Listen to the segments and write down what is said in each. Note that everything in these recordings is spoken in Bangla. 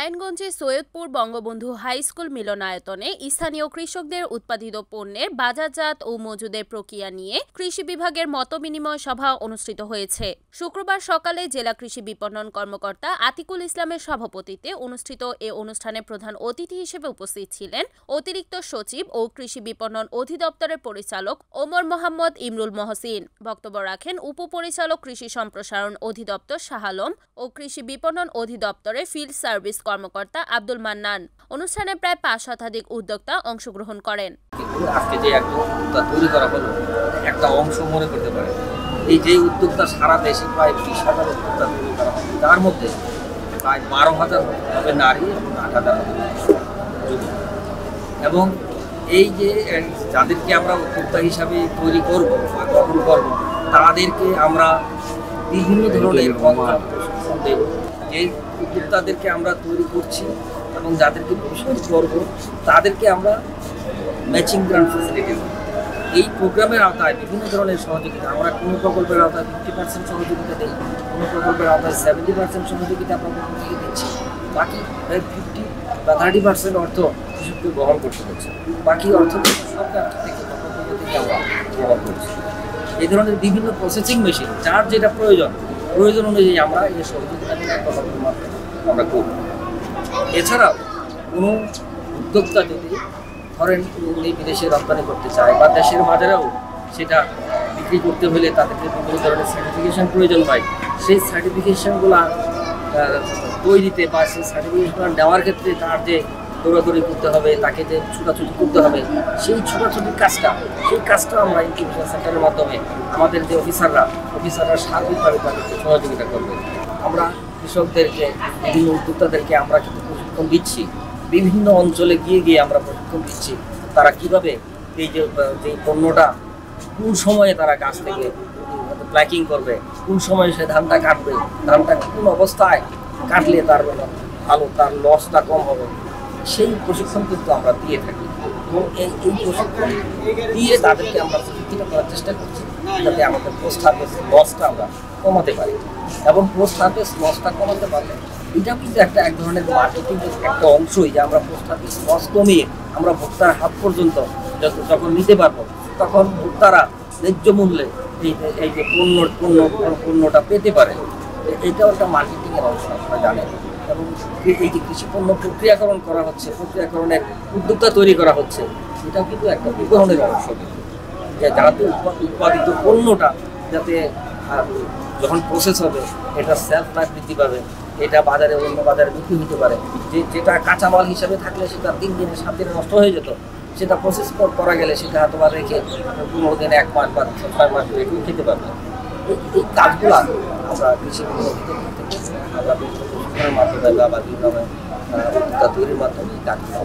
নারায়ণগঞ্জে সৈয়দপুর বঙ্গবন্ধু হাই স্কুল মিলনায়তনে স্থানীয় কৃষকদের উৎপাদিত পণ্যের বাজারজাত ও মজুদের প্রক্রিয়া নিয়ে কৃষি বিভাগের মতবিনিময় সভা অনুষ্ঠিত হয়েছে। শুক্রবার সকালে জেলা কৃষি বিপণন কর্মকর্তা আতিকুল ইসলামের সভাপতিত্বে অনুষ্ঠিত এ অনুষ্ঠানে প্রধান অতিথি হিসেবে উপস্থিত ছিলেন অতিরিক্ত সচিব ও কৃষি বিপণন অধিদপ্তরের পরিচালক ওমর মোহাম্মদ ইমরুল মহসিন। বক্তব্য রাখেন উপপরিচালক কৃষি সম্প্রসারণ অধিদপ্তর শাহ আলম ও কৃষি বিপণন অধিদপ্তরের ফিল্ড সার্ভিস কর্মকর্তা আব্দুল মান্নান। অনুষ্ঠানে প্রায় 5 শতাধিক উদ্যোক্তা অংশগ্রহণ করেন। আজকে যে একটা উদ্যোক্তা তৈরি করা হলো একটা অংশ মনে করতে পারে, এই যে উদ্যোক্তা সারা দেশে প্রায় 20,000 উদ্যোক্তা তৈরি করা হয়, তার মধ্যে প্রায় 12,000 হবে নারী এবং 8,000 হবে যুবক। এবং এই যে যাদেরকে আমরা উদ্যোক্তা হিসাবে তৈরি করব বা গঠন করব, তাদেরকে আমরা বিভিন্ন ধরনের প্রশিক্ষণ দেব। যে উদ্যোক্তাদেরকে আমরা তৈরি করছি এবং যাদেরকে প্রশিক্ষণ করব, তাদেরকে আমরা ম্যাচিং গ্রান্ট ফ্যাসিলিটি এই প্রোগ্রামের আওতায় বিভিন্ন ধরনের সহযোগিতা, আমরা কোনো প্রকল্পের আওতায় 50% সহযোগিতা দিই, কোনো প্রকল্পের আওতায় 70% সহযোগিতা আমরা প্রকল্প থেকে দিচ্ছি, বাকি 50 বা 30% অর্থ কৃষককে বহন করতে হচ্ছে, বাকি অর্থ সরকার থেকে প্রকল্প থেকে আমরা বহন করছি। এই ধরনের বিভিন্ন প্রসেসিং মেশিন যার যেটা প্রয়োজন অনুযায়ী আমরা এই সহযোগিতা প্রকল্পের মাধ্যমে আমরা করব। এছাড়াও কোনো উদ্যোক্তা যদি ধরেন বিদেশে রপ্তানি করতে চায় বা দেশের বাজারেও সেটা বিক্রি করতে হলে তাদেরকে বিভিন্ন ধরনের সার্টিফিকেশন প্রয়োজন হয়, সেই সার্টিফিকেশনগুলো তৈরিতে বা সেই সার্টিফিকেশনগুলো নেওয়ার ক্ষেত্রে তার যে দৌড়াদৌড়ি করতে হবে, তাকে যে ছুটাছুটি করতে হবে, সেই ছুটাছুটির কাজটা আমরা ইনকিউবেশন সেন্টারের মাধ্যমে আমাদের যে অফিসাররা সার্বিকভাবে তাদেরকে সহযোগিতা করবে। আমরা কৃষকদেরকে বিভিন্ন উদ্যোক্তাদেরকে আমরা কিন্তু প্রশিক্ষণ দিচ্ছি, বিভিন্ন অঞ্চলে গিয়ে আমরা প্রশিক্ষণ দিচ্ছি তারা কিভাবে এই যে পণ্যটা কোন সময়ে তারা গাছ থেকে প্ল্যাকিং করবে, কোন সময়ে সে ধানটা কাটবে, ধানটা কোন অবস্থায় কাটলে তার ভালো, তার লসটা কম হবে, সেই প্রশিক্ষণ কিন্তু আমরা দিয়ে থাকি। এবং এই প্রশিক্ষণ দিয়ে তাদেরকে আমরা প্রশিক্ষিত করার চেষ্টা করছি যাতে আমাদের পোস্ট হারভেস্ট লসটা আমরা কমাতে পারি। এবং পোস্ট হারভেস্ট লসটা কমাতে পারলে এটাও কিন্তু এক ধরনের মার্কেটিংয়ের একটা অংশই, যে আমরা পোস্ট হারভেস্ট লস কমিয়ে আমরা ভোক্তার হাত পর্যন্ত যখন নিতে পারবো, তখন ভোক্তারা ন্যায্য মূল্যে এই যে পণ্যটা পেতে পারে। এটাও একটা মার্কেটিংয়ের অংশ, আপনারা জানেন। এবং এই যে কৃষি পণ্য প্রক্রিয়াকরণ করা হচ্ছে, প্রক্রিয়াকরণের উদ্যোক্তা তৈরি করা হচ্ছে, এটাও কিন্তু একটা বিপণনের অংশ। যাতে উৎপাদিত পণ্যটা যাতে যখন প্রসেস হবে এটা সেলফ লাইফ বৃদ্ধি পাবে, এটা বাজারে অন্য বাজারে বিক্রি হতে পারে। যেটা কাঁচামাল হিসাবে থাকলে সেটা 3 দিনে 7 দিনে নষ্ট হয়ে যেত, সেটা প্রসেস করা গেলে সেটা হয়তো রেখে 15 দিনে 1 মাস বা 6 মাস রেখেও খেতে পারবে। এই কাজগুলো আমরা কৃষি আমরা প্রশিক্ষণের মাধ্যমে বা বিভিন্ন তৈরির মাধ্যমে এই কাজগুলো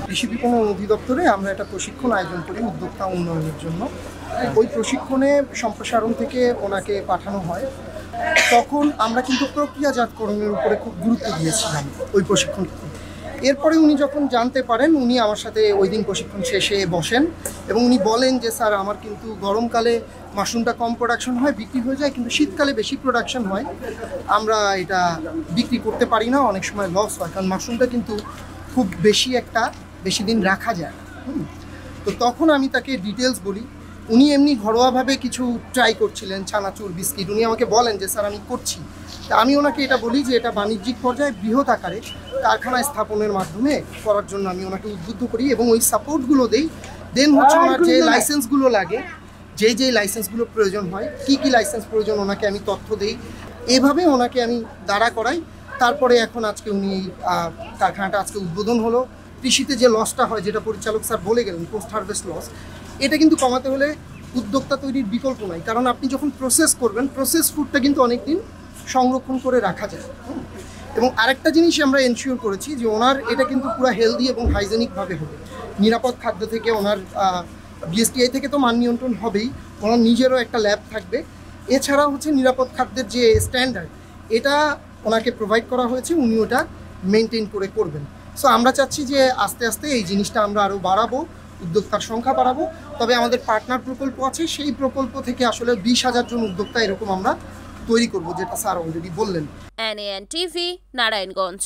কৃষি বিপণন অধিদপ্তরে আমরা একটা প্রশিক্ষণ আয়োজন করি উদ্যোক্তা উন্নয়নের জন্য। ওই প্রশিক্ষণে সম্প্রসারণ থেকে ওনাকে পাঠানো হয়, তখন আমরা কিন্তু প্রক্রিয়াজাতকরণের উপরে খুব গুরুত্ব দিয়েছিলাম ওই প্রশিক্ষণ। এরপরে উনি যখন জানতে পারেন, উনি আমার সাথে ওই দিন প্রশিক্ষণ শেষে বসেন এবং উনি বলেন যে স্যার, আমার কিন্তু গরমকালে মাশরুমটা কম প্রোডাকশন হয়, বিক্রি হয়ে যায়, কিন্তু শীতকালে বেশি প্রোডাকশন হয়, আমরা এটা বিক্রি করতে পারি না, অনেক সময় লস হয়, কারণ মাশরুমটা কিন্তু খুব বেশি দিন রাখা যায়। তো তখন আমি তাকে ডিটেলস বলি। উনি এমনি ঘরোয়াভাবে কিছু ট্রাই করছিলেন, চানাচুর, বিস্কিট। উনি আমাকে বলেন যে স্যার আমি করছি। তা আমি ওনাকে এটা বলি যে এটা বাণিজ্যিক পর্যায়ে বৃহৎ আকারে কারখানায় স্থাপনের মাধ্যমে করার জন্য আমি ওনাকে উদ্বুদ্ধ করি এবং ওই সাপোর্টগুলো দিই। দেন হচ্ছে ওনার যে লাইসেন্সগুলো লাগে, যে লাইসেন্সগুলো প্রয়োজন হয়, কী লাইসেন্স প্রয়োজন, ওনাকে আমি তথ্য দিই। এভাবে ওনাকে আমি দাঁড়া করাই। তারপরে এখন আজকে উনি কারখানাটা আজকে উদ্বোধন হলো। কৃষিতে যে লসটা হয়, যেটা পরিচালক স্যার বলে গেলেন, পোস্ট হারভেস্ট লস, এটা কিন্তু কমাতে হলে উদ্যোক্তা তৈরির বিকল্প নাই। কারণ আপনি যখন প্রসেস করবেন, প্রসেস ফুডটা কিন্তু অনেক দিন সংরক্ষণ করে রাখা যায়। এবং আরেকটা জিনিস আমরা এনশিওর করেছি যে ওনার এটা কিন্তু পুরো হেলদি এবং হাইজেনিকভাবে হবে। নিরাপদ খাদ্য থেকে ওনার বিএসটিআই থেকে তো মান নিয়ন্ত্রণ হবেই, ওনার নিজেরও একটা ল্যাব থাকবে। এছাড়াও হচ্ছে নিরাপদ খাদ্যের যে স্ট্যান্ডার্ড, এটা ওনাকে প্রোভাইড করা হয়েছে, উনি ওটা মেনটেন করে করবেন। সো আমরা চাচ্ছি যে আস্তে আস্তে এই জিনিসটা আমরা আরও বাড়াবো, উদ্যোক্তার সংখ্যা বাড়াবো। তবে আমাদের পার্টনার প্রকল্প আছে, সেই প্রকল্প থেকে আসলে 20,000 জন উদ্যোক্তা এরকম আমরা তৈরি করব, যেটা স্যার অলরেডি বললেন। NAN TV, Narayanganj.